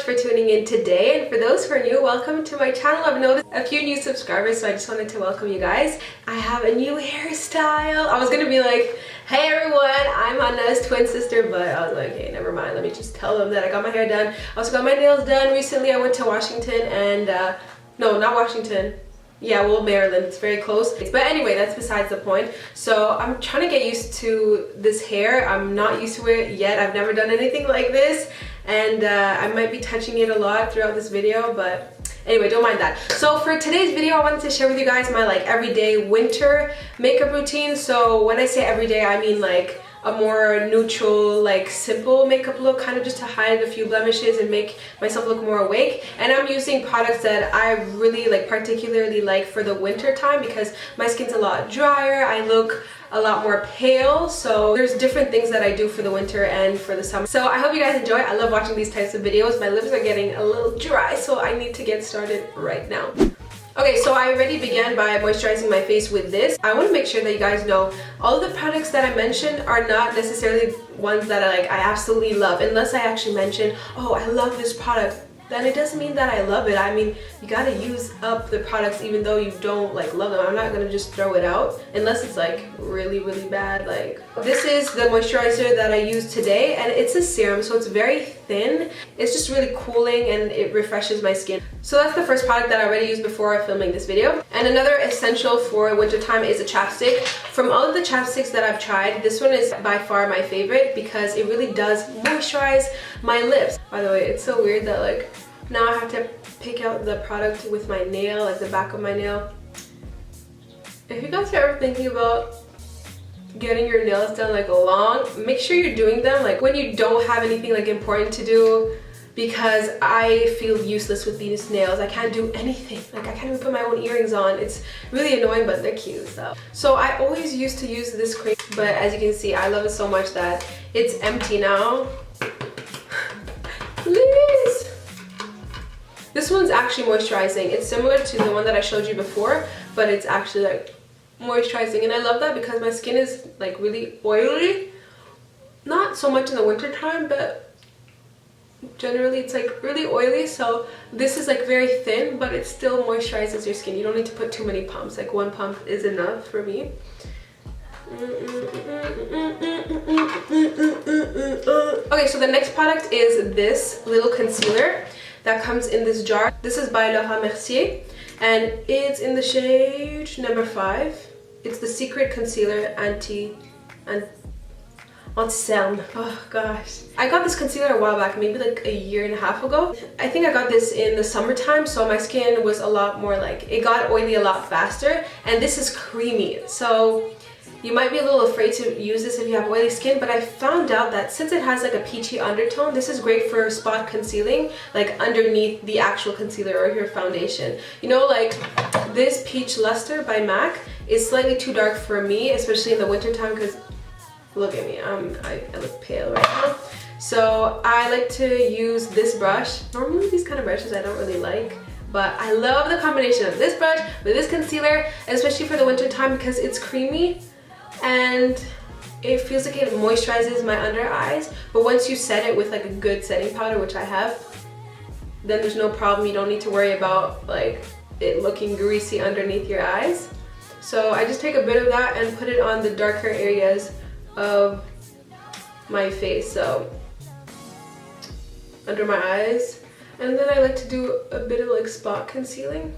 much for tuning in today, and for those who are new, welcome to my channel. I've noticed a few new subscribers, so I just wanted to welcome you guys. I have a new hairstyle. I was gonna be like, hey everyone, I'm Anna's twin sister, but I was like, hey, never mind, let me just tell them that I got my hair done. I also got my nails done recently. I went to Washington and no, not Washington. Yeah, well, Maryland, it's very close. But anyway, that's besides the point. So I'm trying to get used to this hair. I'm not used to it yet. I've never done anything like this. And I might be touching it a lot throughout this video, but anyway, don't mind that. So for today's video, I wanted to share with you guys my like everyday winter makeup routine. So when I say everyday, I mean like a more neutral, like simple makeup look, kind of just to hide a few blemishes and make myself look more awake. And I'm using products that I really like, particularly like for the winter time, because my skin's a lot drier. I look a lot more pale, so there's different things that I do for the winter and for the summer. So I hope you guys enjoy. I love watching these types of videos. My lips are getting a little dry, so I need to get started right now. Okay, so I already began by moisturizing my face with this. I want to make sure that you guys know all of the products that I mentioned are not necessarily ones that I absolutely love, unless I actually mention, oh, I love this product. Then it doesn't mean that I love it. I mean, you gotta use up the products even though you don't like love them. I'm not gonna just throw it out unless it's like really bad. Like, this is the moisturizer that I use today, and it's a serum, so it's very thin. It's just really cooling and it refreshes my skin. So that's the first product that I already used before filming this video. And another essential for wintertime is a chapstick. From all of the chapsticks that I've tried, this one is by far my favorite because it really does moisturize my lips. By the way, it's so weird that like now I have to pick out the product with my nail, like the back of my nail. If you guys are ever thinking about getting your nails done like long, make sure you're doing them like when you don't have anything like important to do, because I feel useless with these nails. I can't do anything. Like I can't even put my own earrings on. It's really annoying, but they're cute. So I always used to use this cream, but as you can see, I love it so much that it's empty now. Please. This one's actually moisturizing. It's similar to the one that I showed you before, but it's actually like moisturizing, and I love that because my skin is like really oily. Not so much in the winter time, but generally it's like really oily, so this is like very thin, but it still moisturizes your skin. You don't need to put too many pumps. Like one pump is enough for me. Okay, so the next product is this little concealer that comes in this jar. This is by Laura Mercier, and it's in the shade number 5. It's the Secret Concealer Anti-Cerne. Oh gosh. I got this concealer a while back, maybe like a year and a half ago. I think I got this in the summertime, so my skin was a lot more like, it got oily a lot faster, and this is creamy. So you might be a little afraid to use this if you have oily skin, but I found out that since it has like a peachy undertone, this is great for spot concealing, like underneath the actual concealer or your foundation. You know, like this Peach Luster by MAC is slightly too dark for me, especially in the winter time, because look at me, I look pale right now. So I like to use this brush. Normally these kind of brushes I don't really like, but I love the combination of this brush with this concealer, especially for the winter time because it's creamy and it feels like it moisturizes my under eyes. But once you set it with like a good setting powder, which I have, then there's no problem. You don't need to worry about like it looking greasy underneath your eyes. So I just take a bit of that and put it on the darker areas of my face, so under my eyes, and then I like to do a bit of like spot concealing.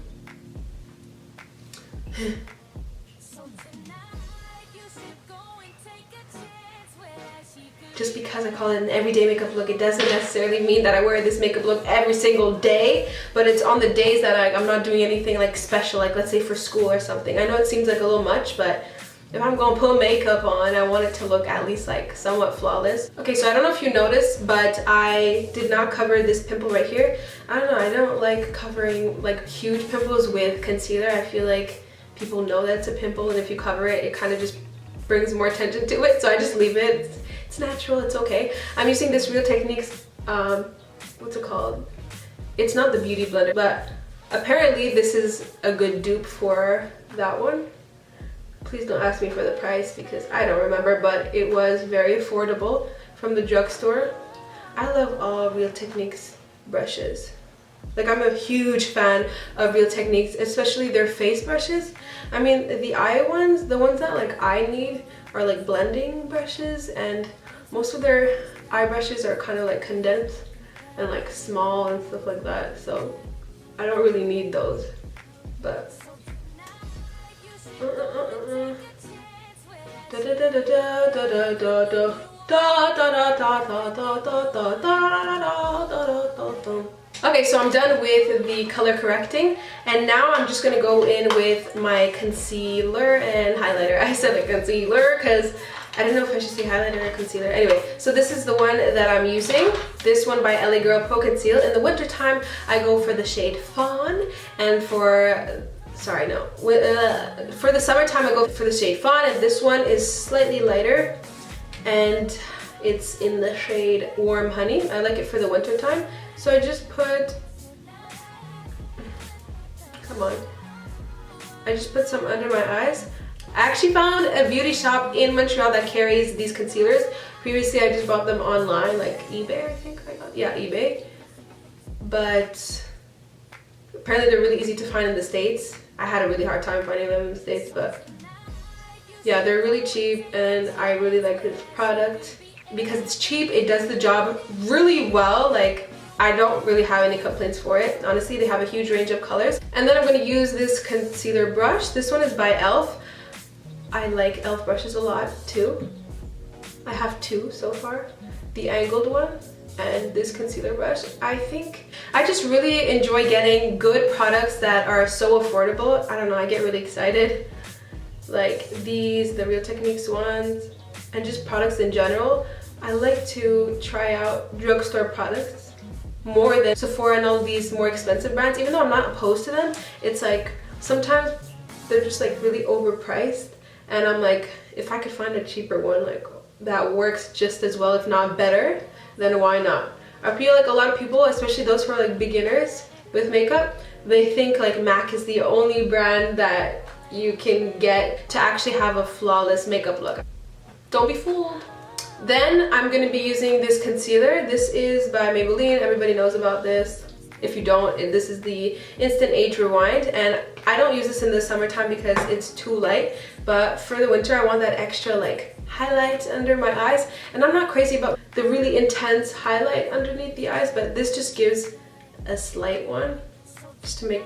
Just because I call it an everyday makeup look, it doesn't necessarily mean that I wear this makeup look every single day, but it's on the days that I'm not doing anything like special, like let's say for school or something. I know it seems like a little much, but if I'm gonna put makeup on, I want it to look at least like somewhat flawless. Okay, so I don't know if you noticed, but I did not cover this pimple right here. I don't know, I don't like covering like huge pimples with concealer. I feel like people know that it's a pimple, and if you cover it, it kind of just brings more attention to it, so I just leave it. It's natural, it's okay. I'm using this Real Techniques, what's it called? It's not the Beauty Blender, but apparently this is a good dupe for that one. Please don't ask me for the price because I don't remember, but it was very affordable from the drugstore. I love all Real Techniques brushes. Like, I'm a huge fan of Real Techniques, especially their face brushes. I mean, the eye ones, the ones that like I need are like blending brushes, and most of their eye brushes are kind of like condensed and like small and stuff like that. So I don't really need those, but okay, so I'm done with the color correcting, and now I'm just gonna go in with my concealer and highlighter. I said like concealer because I don't know if I should say highlighter or concealer. Anyway, so this is the one that I'm using. This one by LA Girl Pro Conceal. In the winter time, I go for the shade Fawn, and for the summertime, I go for the shade Fawn, and this one is slightly lighter, and it's in the shade Warm Honey. I like it for the winter time, so I just put, I just put some under my eyes. I actually found a beauty shop in Montreal that carries these concealers. Previously, I just bought them online, like eBay, I think I got, yeah, eBay. But apparently they're really easy to find in the States. I had a really hard time finding them in the States, but yeah, they're really cheap, and I really like this product. Because it's cheap, it does the job really well. Like, I don't really have any complaints for it. Honestly, they have a huge range of colors. And then I'm going to use this concealer brush. This one is by e.l.f. I like e.l.f. brushes a lot too. I have two so far. The angled one and this concealer brush. I think I just really enjoy getting good products that are so affordable. I don't know, I get really excited. Like these, the Real Techniques ones, and just products in general. I like to try out drugstore products more than Sephora and all these more expensive brands. Even though I'm not opposed to them, it's like sometimes they're just like really overpriced, and I'm like, if I could find a cheaper one like that works just as well, if not better, then why not? I feel like a lot of people, especially those who are like beginners with makeup, they think like MAC is the only brand that you can get to actually have a flawless makeup look. Don't be fooled. Then I'm going to be using this concealer. This is by Maybelline. Everybody knows about this. If you don't, this is the Instant Age Rewind, and I don't use this in the summertime because it's too light, but for the winter I want that extra like highlight under my eyes. And I'm not crazy about the really intense highlight underneath the eyes, but this just gives a slight one just to make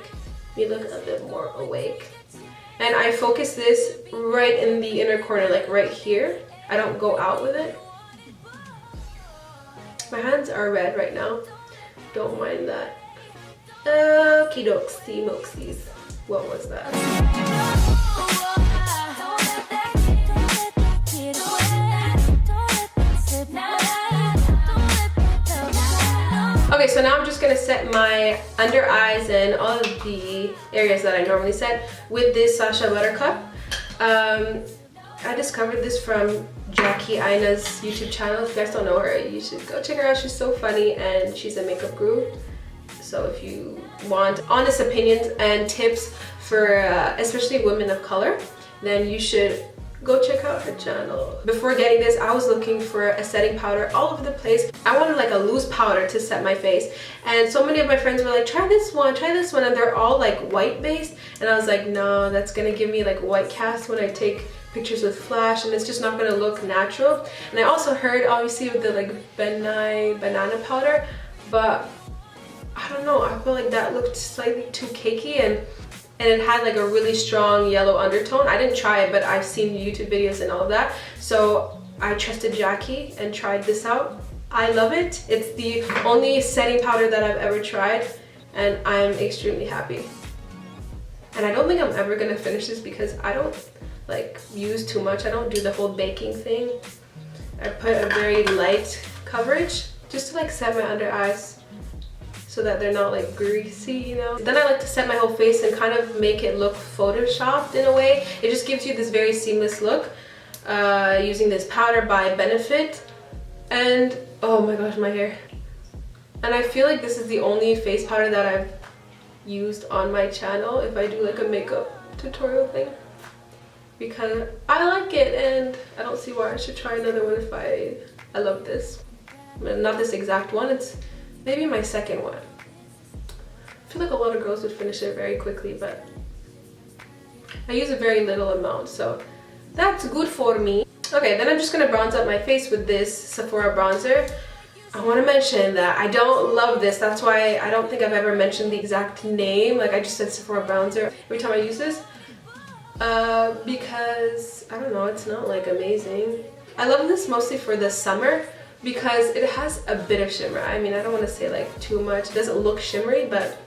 me look a bit more awake. And I focus this right in the inner corner, like right here. I don't go out with it. My hands are red right now. Don't mind that. Okie dokie moxies. What was that? Okay, so now I'm just gonna set my under eyes and all of the areas that I normally set with this Sacha Buttercup. I discovered this from Jackie Aina's YouTube channel. If you guys don't know her, you should go check her out. She's so funny and she's a makeup guru. So if you want honest opinions and tips for especially women of color, then you should go check out her channel. Before getting this, I was looking for a setting powder all over the place. I wanted like a loose powder to set my face, and so many of my friends were like, try this one, and they're all like white based, and I was like, no, that's gonna give me like white cast when I take pictures with flash, and it's just not gonna look natural. And I also heard obviously with the like banana powder, but I don't know, I feel like that looked slightly too cakey, and it had like a really strong yellow undertone. I didn't try it, but I've seen YouTube videos and all of that. So I trusted Jackie and tried this out. I love it. It's the only setting powder that I've ever tried, and I'm extremely happy. And I don't think I'm ever gonna finish this because I don't like use too much. I don't do the whole baking thing. I put a very light coverage just to like set my under eyes so that they're not like greasy, you know. Then I like to set my whole face and kind of make it look photoshopped in a way. It just gives you this very seamless look using this powder by Benefit. And oh my gosh, my hair. And I feel like this is the only face powder that I've used on my channel if I do like a makeup tutorial thing, because I like it and I don't see why I should try another one if I love this. Not this exact one, it's maybe my second one. I feel like a lot of girls would finish it very quickly, but I use a very little amount, so that's good for me. Okay, then I'm just gonna bronze up my face with this Sephora bronzer. I want to mention that I don't love this. That's why I don't think I've ever mentioned the exact name. Like, I just said Sephora bronzer every time I use this. Because, I don't know, it's not like amazing. I love this mostly for the summer because it has a bit of shimmer. I mean, I don't want to say like too much. It doesn't look shimmery, but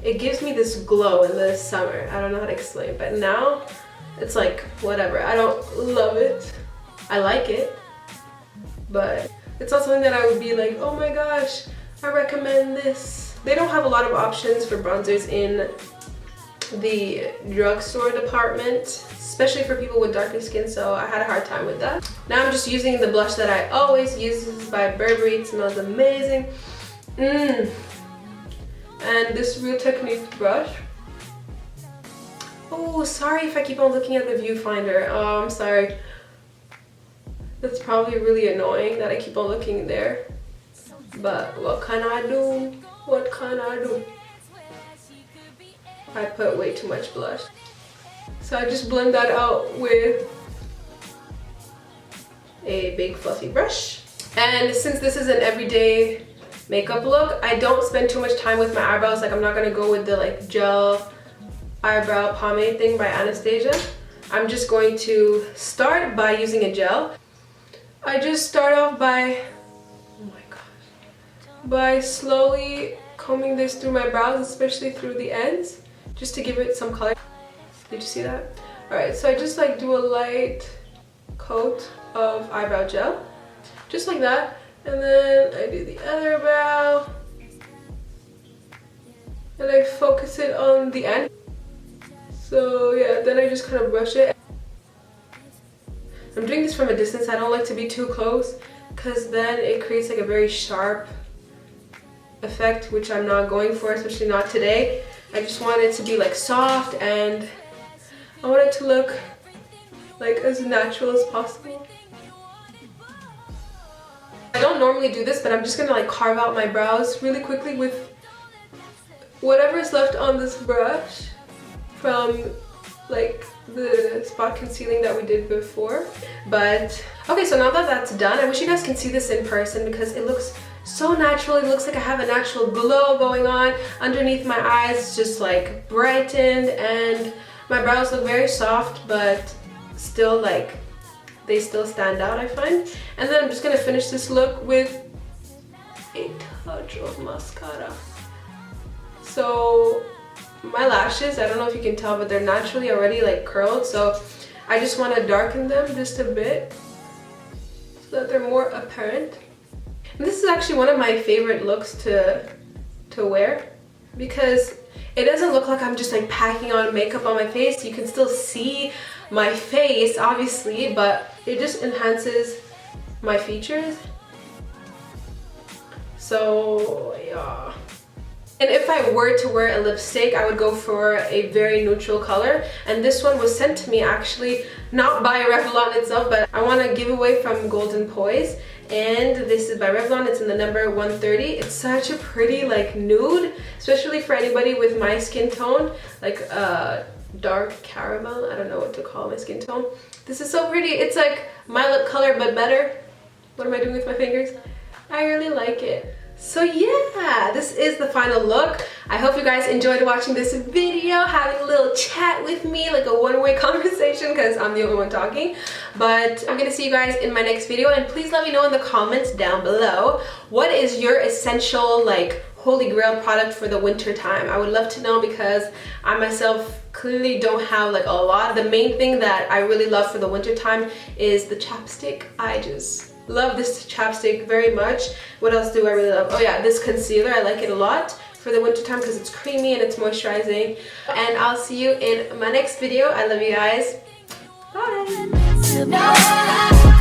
it gives me this glow in the summer. I don't know how to explain, but now it's like whatever. I don't love it. I like it, but it's not something that I would be like, oh my gosh, I recommend this. They don't have a lot of options for bronzers in the drugstore department, especially for people with darker skin, so I had a hard time with that. Now I'm just using the blush that I always use. This is by Burberry. It smells amazing. And this Real Technique brush. Oh, sorry if I keep on looking at the viewfinder. Oh, I'm sorry. That's probably really annoying that I keep on looking there. But what can I do? What can I do? I put way too much blush. So I just blend that out with a big fluffy brush. And since this is an everyday makeup look, I don't spend too much time with my eyebrows. Like, I'm not gonna go with the like gel eyebrow pomade thing by Anastasia. I'm just going to start by using a gel. I just start off by, oh my gosh, by slowly combing this through my brows, especially through the ends, just to give it some color. Did you see that? Alright, so I just like do a light coat of eyebrow gel, just like that, and then I do the other brow, and I focus it on the end. So yeah, then I just kind of brush it. I'm doing this from a distance. I don't like to be too close because then it creates like a very sharp effect, which I'm not going for, especially not today. I just want it to be like soft, and I want it to look like as natural as possible. I don't normally do this, but I'm just gonna like carve out my brows really quickly with whatever is left on this brush from like the spot concealing that we did before. But okay, so now that that's done, I wish you guys can see this in person because it looks so natural. It looks like I have an actual glow going on underneath my eyes, just like brightened, and my brows look very soft, but still like they still stand out, I find. And then I'm just gonna finish this look with a touch of mascara. So my lashes, I don't know if you can tell, but they're naturally already like curled, so I just want to darken them just a bit so that they're more apparent. And this is actually one of my favorite looks to wear because it doesn't look like I'm just like packing on makeup on my face. You can still see my face obviously, but it just enhances my features. So yeah. And if I were to wear a lipstick, I would go for a very neutral color. And this one was sent to me actually not by Revlon itself, but I want to give away from Golden Poise. And this is by Revlon. It's in the number 130. It's such a pretty like nude, especially for anybody with my skin tone, like dark caramel. I don't know what to call my skin tone. This is so pretty. It's like my lip color but better. What am I doing with my fingers? I really like it. So yeah, this is the final look. I hope you guys enjoyed watching this video, having a little chat with me, like a one-way conversation because I'm the only one talking. But I'm gonna see you guys in my next video, and please let me know in the comments down below, what is your essential like holy grail product for the winter time? I would love to know because I myself clearly don't have like a lot. The main thing that I really love for the winter time is the chapstick. I just love this chapstick very much. What else do I really love? Oh yeah, this concealer. I like it a lot for the winter time because it's creamy and it's moisturizing. And I'll see you in my next video. I love you guys. Bye.